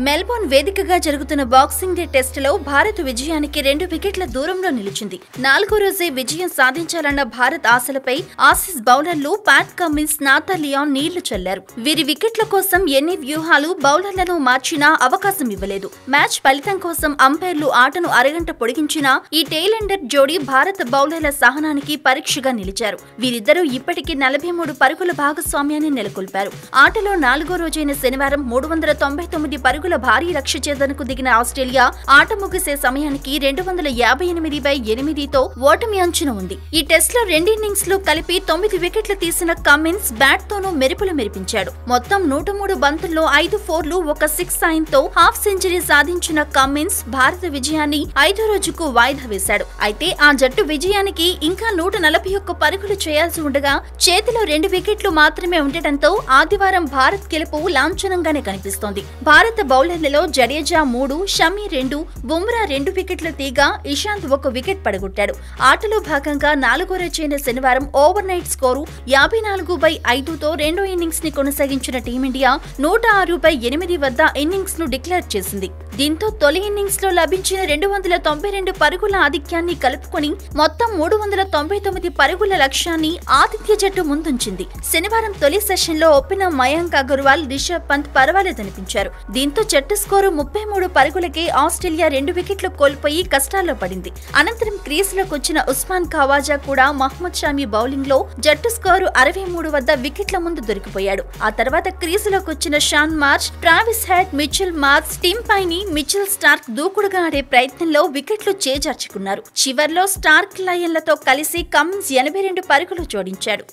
Melbourne వేదికగా జరుగుతున్న boxing day టెస్టులో భారత్ విజయానికి 2 వికెట్ల దూరంలో నిలిచింది. 4వ రోజే విజయం సాధించాలన్న భారత్ ఆశలపై ఆసీస్ బౌలర్లు ప్యాట్ కమిన్స్, నాథన్ లియాన్ నీళ్లు చల్లారు. వీరి వికెట్ల కోసం ఎన్ని వ్యూహాలు బౌలర్లను మార్చినా అవకాశం ఇవ్వలేదు. మ్యాచ్ ఫలితం కోసం అంపైర్లు ఆటను అరగంట పొడిగించినా ఈ టెయిలెండర్ జోడీ భారత బౌలర్ల సహనానికి పరీక్షగా నిలిచారు. వీరిద్దరూ ఇప్పటికీ 43 పరుగుల భాగస్వామ్యాన్ని నెలకొల్పారు. ఆటలో 4వ రోజైన శనివారం 399 పరుగుల భారీ లక్ష్య ఛేదనకు దిగిన ఆస్ట్రేలియా ఆట ముగిసే సమయానికి 258తో ఓటమి అంచున ఉంది. ఈ టెస్ట్ లో 2 ఇన్నింగ్స్ లో కలిపి 9 వికెట్లు తీసిన కమిన్స్ బ్యాట్ తోనూ మెరుపులు మెరిపించాడు. మొత్తం 103 బంతుల్లో 5 ఫోర్లు, 1 సిక్స్ సాయంతో హాఫ్ సెంచరీ సాధించిన కమిన్స్ భారత విజయాన్ని 5వ రోజుకు వాయిదా వేశాడు. అయితే ఆ జట్టు విజయానికి ఇంకా 141 పరుగులు చేయాల్సి ఉండగా చేతిలో 2 వికెట్లు మాత్రమే ఉండటంతో ఆదివారం భారత్ గెలుపు లాంఛనంగానే కనిపిస్తోంది. భారత బౌలర్లలో జడేజా 3, షమి 2, బుమ్రా 2 వికెట్లు తీగా ఇషాంత్ 1 వికెట్ పడగొట్టాడు. ఆటలో భాగంగా 4వ రోజైన శనివారం ఓవర్ నైట్ స్కోరు 54/5తో రెండో ఇన్నింగ్స్ ని కొనసాగించిన టీమిండియా 106/8 వద్ద ఇన్నింగ్స్ ను డిక్లేర్ చేసింది. దీంతో తొలి ఇన్నింగ్స్ లో లభించిన 292 పరుగుల ఆధిక్యాన్ని కలుపుకొని మొత్తం 399 పరుగుల లక్ష్యాన్ని ఆతిథ్య జట్టు ముందుంచింది. శనివారం తొలి సెషన్ లో ఓపెనర్ మయాంక్ అగర్వాల్, రిషబ్ పంత్ పర్వాలేదనిపించారు. దీంతో జట్టు స్కోరు 33 పరుగులకే ఆస్ట్రేలియా 2 వికెట్లు కోల్పోయి కష్టాల్లో పడింది. అనంతరం క్రీజులోకి వచ్చిన ఉస్మాన్ ఖవాజా కూడా మహ్మద్ షమి బౌలింగ్ లో జట్టు స్కోరు 63 వద్ద వికెట్ల ముందు దొరికిపోయాడు. ఆ తర్వాత క్రీజులోకి వచ్చిన Shaun Marsh, Travis Head, Mitchell Marsh, Tim Paine, Mitchell Starc దూకుడుగా ఆడే ప్రయత్నంలో వికెట్లు చేజార్చుకున్నారు. చివర్లో స్టార్క్ లయన్లతో కలిసి కమిన్స్ 82 పరుగులు జోడించాడు.